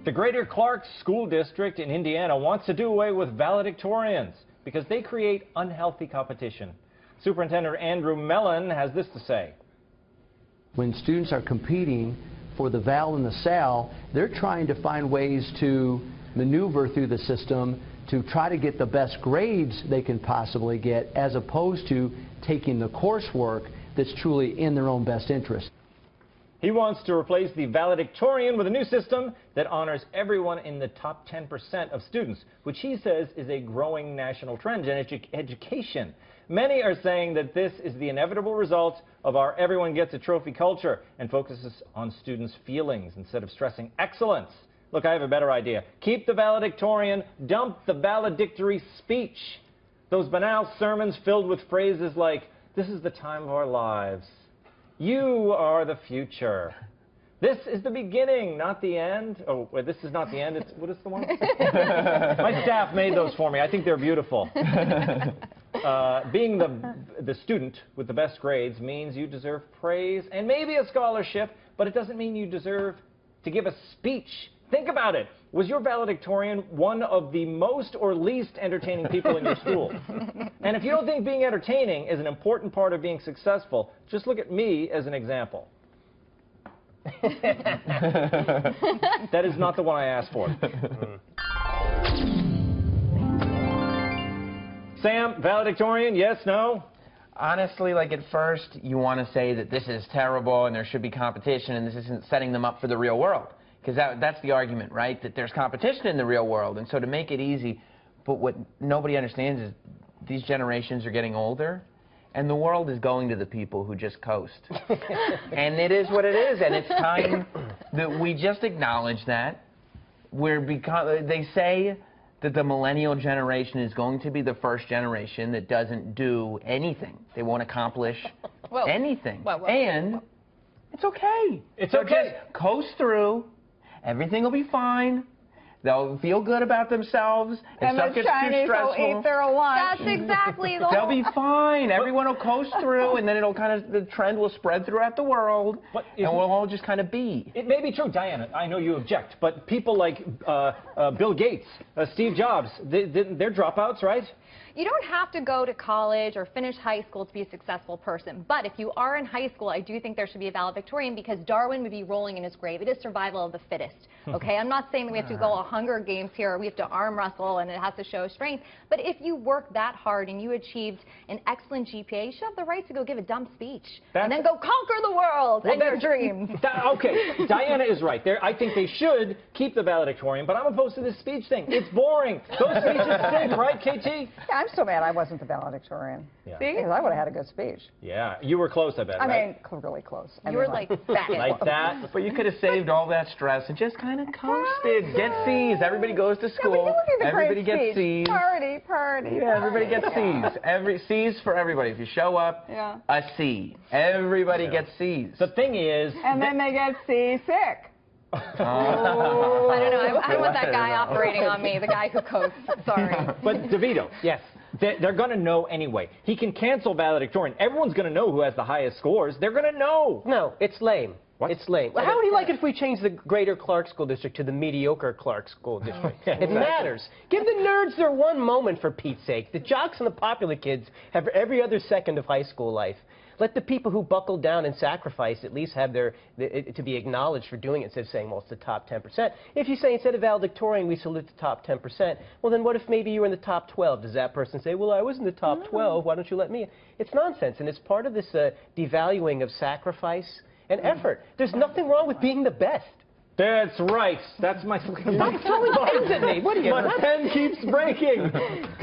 The Greater Clark School District in Indiana wants to do away with valedictorians because they create unhealthy competition. Superintendent Andrew Mellon has this to say. When students are competing for the val and the sal, they're trying to find ways to maneuver through the system to try to get the best grades they can possibly get, as opposed to taking the coursework that's truly in their own best interest. He wants to replace the valedictorian with a new system that honors everyone in the top 10% of students, which he says is a growing national trend in education. Many are saying that this is the inevitable result of our everyone gets a trophy culture and focuses on students' feelings instead of stressing excellence. Look, I have a better idea. Keep the valedictorian, dump the valedictory speech. Those banal sermons filled with phrases like, "This is the time of our lives. You are the future. This is the beginning, not the end." Oh, wait, this is not the end. What is the one? My staff made those for me. I think they're beautiful. Being the student with the best grades means you deserve praise and maybe a scholarship, but it doesn't mean you deserve to give a speech. Think about it. Was your valedictorian one of the most or least entertaining people in your school? And if you don't think being entertaining is an important part of being successful, just look at me as an example. That is not the one I asked for. Sam, valedictorian, yes, no? Honestly, like at first, you want to say that this is terrible and there should be competition and this isn't setting them up for the real world. Because that's the argument, right? That there's competition in the real world. And so to make it easy, but what nobody understands is these generations are getting older and the world is going to the people who just coast. And it is what it is. And it's time that we just acknowledge that. They say that the millennial generation is going to be the first generation that doesn't do anything. They won't accomplish anything. And it's okay. It's so okay. Just coast through. Everything will be fine. They'll feel good about themselves. And the Chinese will eat their lunch. That's exactly the They'll be fine. Everyone will coast through, and then it'll the trend will spread throughout the world, and we'll all just kind of be. It may be true, Diana. I know you object, but people like Bill Gates, Steve Jobs, they're dropouts, right? You don't have to go to college or finish high school to be a successful person. But if you are in high school, I do think there should be a valedictorian because Darwin would be rolling in his grave. It is survival of the fittest. Okay, I'm not saying that we have to go a Hunger Games here, or we have to arm wrestle and it has to show strength. But if you work that hard and you achieved an excellent GPA, you should have the right to go give a dumb speech and then go conquer the world and your dreams. Okay, Diana is right. I think they should keep the valedictorian, but I'm opposed to this speech thing. It's boring. Those speeches stink, right, KT? Yeah, I'm so mad I wasn't the valedictorian. Yeah. Because I would have had a good speech. Yeah, you were close, I bet, I right? mean, really close. You were like that. Like that? But you could have saved all that stress and just kind of coasted. Get C's. Everybody goes to school. Yeah, everybody gets C's. Party. Yeah, everybody gets C's. C's for everybody. If you show up, a C. Everybody gets C's. The thing is... And then they get seasick. I don't know. I want that guy operating on me, the guy who coasts. Sorry. But DeVito, yes, they're going to know anyway. He can cancel valedictorian. Everyone's going to know who has the highest scores. They're going to know. No, it's lame. What? It's lame. Well, how would you like it if we changed the Greater Clark School District to the mediocre Clark School District? It matters. Give the nerds their one moment, for Pete's sake. The jocks and the popular kids have every other second of high school life. Let the people who buckled down and sacrificed at least have to be acknowledged for doing it, instead of saying, well, it's the top 10%. If you say instead of valedictorian, we salute the top 10%, well, then what if maybe you were in the top 12? Does that person say, well, I was in the top 12, why don't you let me in? It's nonsense, and it's part of this devaluing of sacrifice and effort. There's nothing wrong with being the best. That's right. That's my... Stop throwing things at me. What are you... My pen keeps breaking.